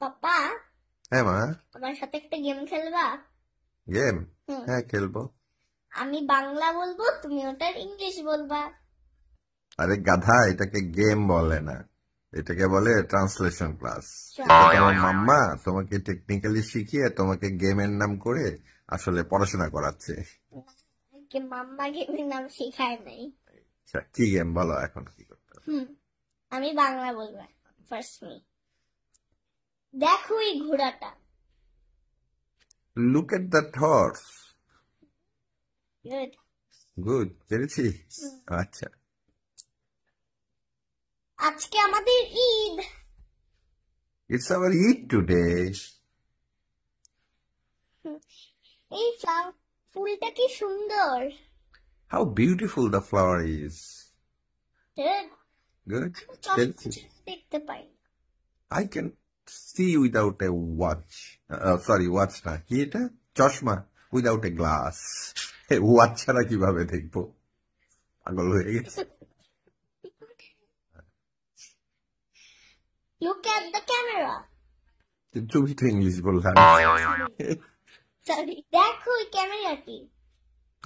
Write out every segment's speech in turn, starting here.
পাপা, হ্যাঁ মা। আমার সাথে একটা গেম খেলবা? গেম? হুম। হ্যাঁ, খেলবো। আমি বাংলা বলবো, তুমি ওটার ইংলিশ বলবা। আরে গাধা, এটাকে গেম বলে না, এটাকে বলে ট্রান্সলেশন ক্লাস। এটা Try. তোমার মাম্মা তোমাকে টেকনিক্যালি শিখিয়ে তোমাকে গেমের নাম করে আসলে পড়াশোনা করাচ্ছে। মাম্মা গেমের নাম শেখায় নাই। আচ্ছা, কি গেম বলো, এখন কি করতে হবে? আমি বাংলা বলবো। First me. দেখো এই ঘোড়াটা। Look at that horse. Good. Good, পেরেছি। আচ্ছা। আজকে আমাদের Eid. It's hour Eid today. এই ফুলটা কি সুন্দর। How beautiful the flower is. Good. Good, চশমা পেরেছি। ছাড়া দেখতে পাই না। I can see without a watch. Sorry, watch না, কি এটা? চশমা উইদাউট এ গ্লাস। ওয়াচ ছাড়া কিভাবে দেখবো? পাগল হয়ে গেছে। Look at the camera. তুমি তো ইংলিশ বললাম। Sorry. দেখো এই ক্যামেরাটি।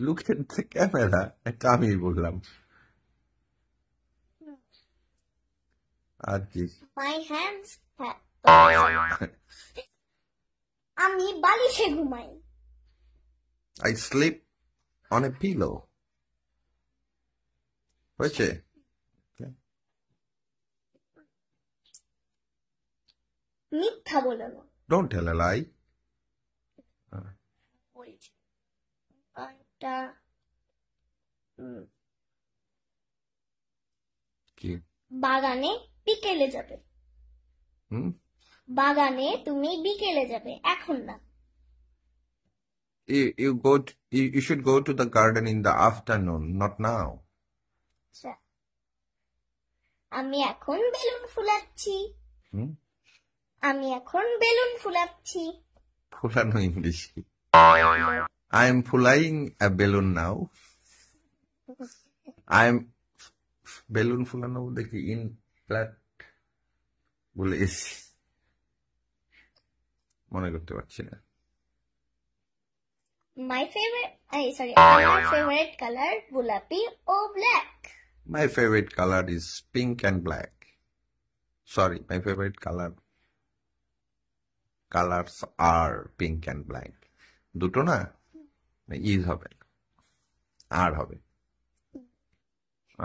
লুক এট দ্য ক্যামেরা, এটা আমি বললাম। আর কি? My hands. আমি বালিশে ঘুমাই। I sleep on a pillow. হয়েছে? মিথ্যা বলো না। Don't tell a lie. বলছি একটা কি? বাগানে বিকেলে যাবে। বাগানে তুমি বিকেলে যাবে, এখন না। You should go to the garden in the afternoon, not now. আমি এখন বেলুন ফুলাচ্ছি। আমি এখন বেলুন ফুলাচ্ছি। ফুলানো ইংলিশ কি? I am flying a balloon now. I am balloon ফুলানো দেখি ইন ফ্ল্যাট বলে এসি, মনে করতে পারছি না। My favorite color গোলাপি ও black. My favorite color is pink and black. Sorry, my favorite colors are pink and black. দুটো না, ইজ হবে, আর হবে।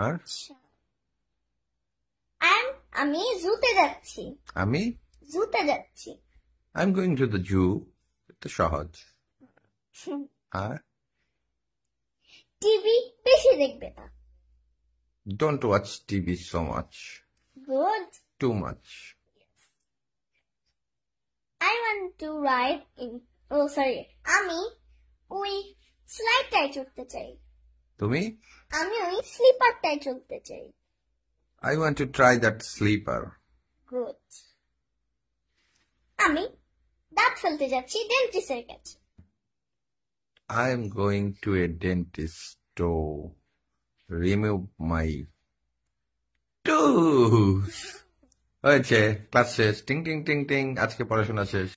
আর আমি জুতে যাচ্ছি। আমি জুতে যাচ্ছি। I'm going to the zoo. এটা সহজ। আর টিভি বেশি দেখবে না। don't watch TV so much. Good. Too much. I want to ride in. Oh, sorry. আমি ওই স্লাইডটায় চড়তে চাই। তুমি? আমি ওই স্লিপারটায় চড়তে চাই। I want to try that sleeper. Good. আমি দাঁত ফেলতে যাচ্ছি ডেন্টিস্টের কাছে। I am going to a dentist to remove my tooth. হয়েছে, ক্লাস শেষ। টিং টিং টিং টিং, আজকে পড়াশোনা শেষ।